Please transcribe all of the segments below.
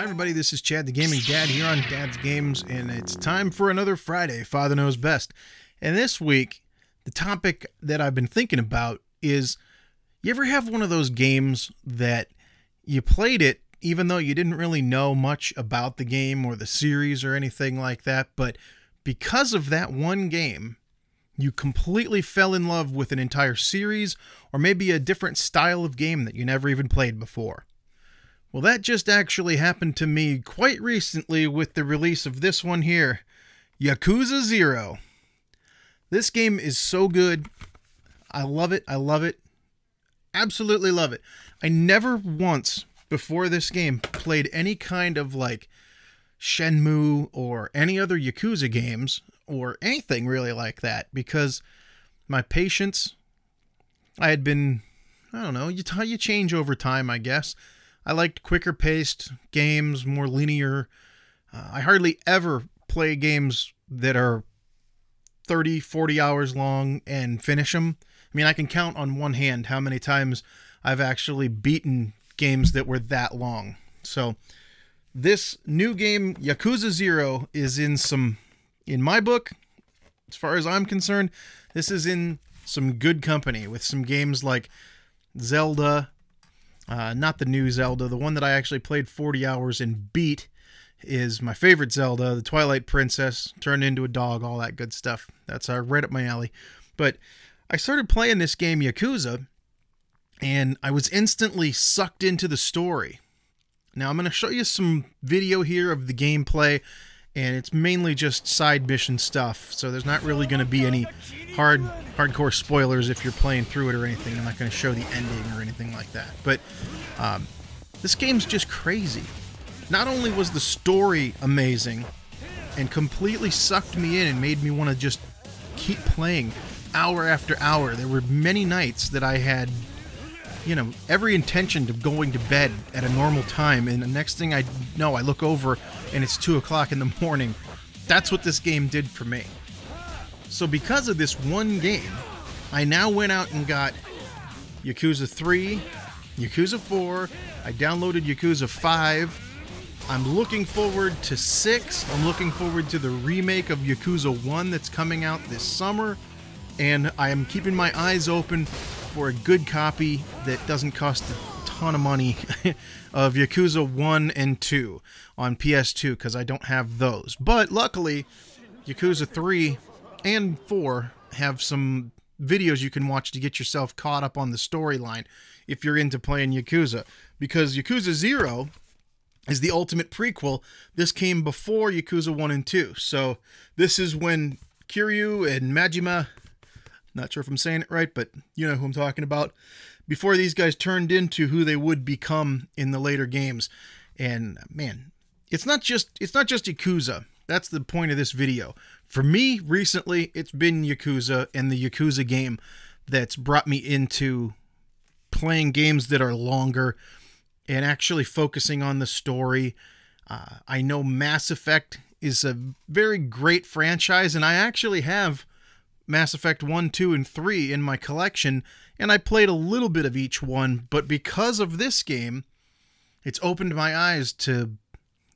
everybody, this is Chad the Gaming Dad here on Dad's Games, and it's time for another Friday, Father Knows Best. And this week, the topic that I've been thinking about is, you ever have one of those games that you played it even though you didn't really know much about the game or the series or anything like that, but because of that one game, you completely fell in love with an entire series or maybe a different style of game that you never even played before? Well, that just actually happened to me quite recently with the release of this one here, Yakuza 0. This game is so good. I love it. I love it. Absolutely love it. I never once before this game played any kind of like Shenmue or any other Yakuza games or anything really like that because my patience, I had been, I don't know, you change over time, I guess. I liked quicker paced games, more linear. I hardly ever play games that are 30, 40 hours long and finish them. I mean, I can count on one hand how many times I've actually beaten games that were that long. So this new game, Yakuza 0, is in my book, as far as I'm concerned, this is in some good company with some games like Zelda. Not the new Zelda. The one that I actually played 40 hours and beat is my favorite Zelda, the Twilight Princess, turned into a dog, all that good stuff. That's right up my alley. But I started playing this game, Yakuza, and I was instantly sucked into the story. Now, I'm going to show you some video here of the gameplay, and it's mainly just side mission stuff, so there's not really going to be any hardcore spoilers if you're playing through it or anything. I'm not going to show the ending or anything like that. But this game's just crazy. Not only was the story amazing and completely sucked me in and made me want to just keep playing hour after hour. There were many nights that I had, you know, every intention of going to bed at a normal time, and the next thing I know, I look over and it's 2 o'clock in the morning. That's what this game did for me. So because of this one game, I now went out and got Yakuza 3, Yakuza 4, I downloaded Yakuza 5, I'm looking forward to 6, I'm looking forward to the remake of Yakuza 1 that's coming out this summer, and I am keeping my eyes open for a good copy that doesn't cost a ton of money of Yakuza 1 and 2 on PS2 because I don't have those. But luckily, Yakuza 3 and 4 have some videos you can watch to get yourself caught up on the storyline if you're into playing Yakuza. Because Yakuza 0 is the ultimate prequel. This came before Yakuza 1 and 2. So this is when Kiryu and Majima, not sure if I'm saying it right, but you know who I'm talking about, before these guys turned into who they would become in the later games. And man, it's not just Yakuza. That's the point of this video. For me, recently, it's been Yakuza and the Yakuza game that's brought me into playing games that are longer and actually focusing on the story. I know Mass Effect is a very great franchise, and I actually have Mass Effect 1, 2, and 3 in my collection, and I played a little bit of each one, but because of this game, it's opened my eyes to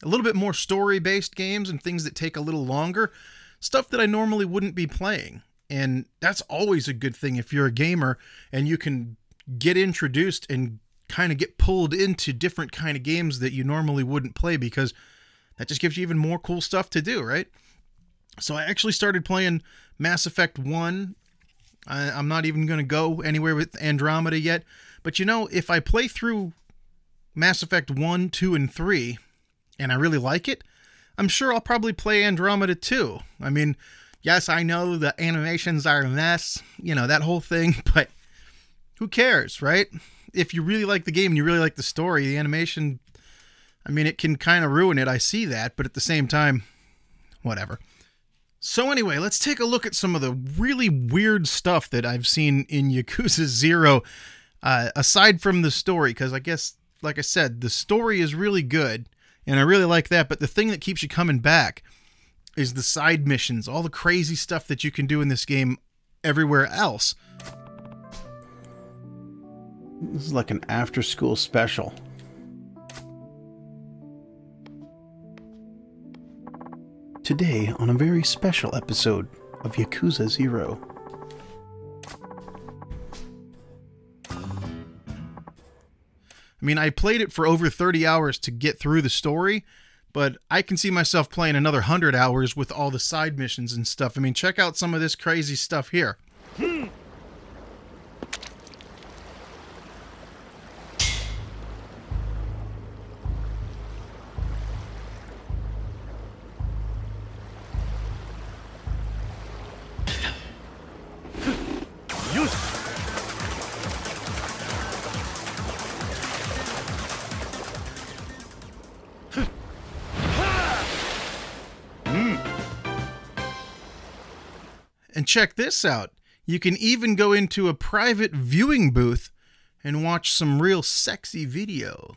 a little bit more story-based games and things that take a little longer, stuff that I normally wouldn't be playing. And that's always a good thing if you're a gamer and you can get introduced and kind of get pulled into different kind of games that you normally wouldn't play, because that just gives you even more cool stuff to do, right? So I actually started playing Mass Effect 1. I'm not even going to go anywhere with Andromeda yet. But you know, if I play through Mass Effect 1, 2, and 3, and I really like it, I'm sure I'll probably play Andromeda too. I mean, yes, I know the animations are a mess, you know, that whole thing, but who cares, right? If you really like the game and you really like the story, the animation, I mean, it can kind of ruin it. I see that, but at the same time, whatever. So anyway, let's take a look at some of the really weird stuff that I've seen in Yakuza 0, aside from the story, because I guess, like I said, the story is really good, and I really like that, but the thing that keeps you coming back is the side missions, all the crazy stuff that you can do in this game everywhere else. This is like an after-school special. Today on a very special episode of Yakuza 0. I mean, I played it for over 30 hours to get through the story, but I can see myself playing another 100 hours with all the side missions and stuff. I mean, check out some of this crazy stuff here. And check this out. You can even go into a private viewing booth and watch some real sexy video.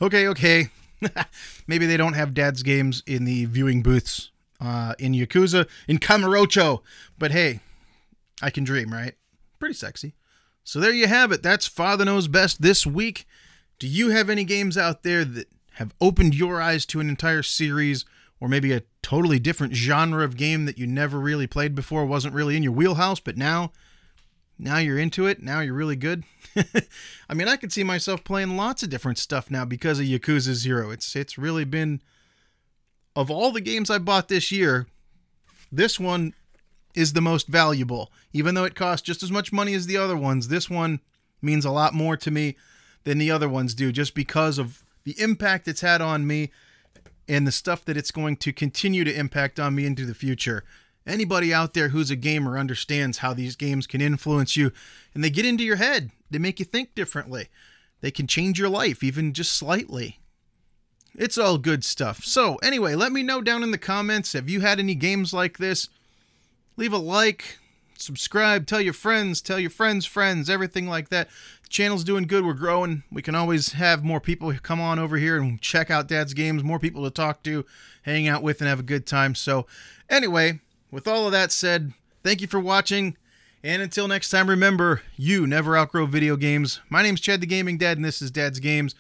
Okay. Maybe they don't have Dad's games in the viewing booths in Yakuza, in Kamurocho. But hey, I can dream, right? Pretty sexy. So there you have it. That's Father Knows Best this week. Do you have any games out there that have opened your eyes to an entire series, or maybe a totally different genre of game that you never really played before, wasn't really in your wheelhouse, but now you're into it, now you're really good? I mean, I could see myself playing lots of different stuff now because of Yakuza 0. It's really been, of all the games I bought this year, this one is the most valuable. Even though it costs just as much money as the other ones, this one means a lot more to me than the other ones do, just because of the impact it's had on me and the stuff that it's going to continue to impact on me into the future. Anybody out there who's a gamer understands how these games can influence you, and they get into your head. They make you think differently. They can change your life, even just slightly. It's all good stuff. So anyway, let me know down in the comments, have you had any games like this? Leave a like, subscribe, tell your friends' friends, everything like that. The channel's doing good. We're growing. We can always have more people come on over here and check out Dad's games, more people to talk to, hang out with, and have a good time. So anyway, with all of that said, thank you for watching, and until next time, remember, you never outgrow video games. My name's Chad the Gaming Dad, and this is Dad's Games.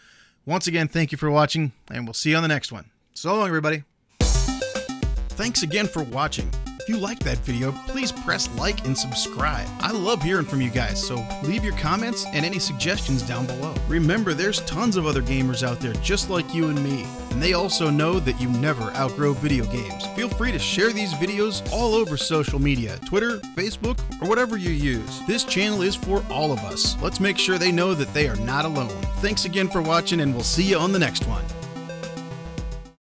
Once again, thank you for watching, and we'll see you on the next one. So long, everybody. Thanks again for watching. If you liked that video, please press like and subscribe. I love hearing from you guys, so leave your comments and any suggestions down below. Remember, there's tons of other gamers out there just like you and me, and they also know that you never outgrow video games. Feel free to share these videos all over social media, Twitter, Facebook, or whatever you use. This channel is for all of us. Let's make sure they know that they are not alone. Thanks again for watching, and we'll see you on the next one.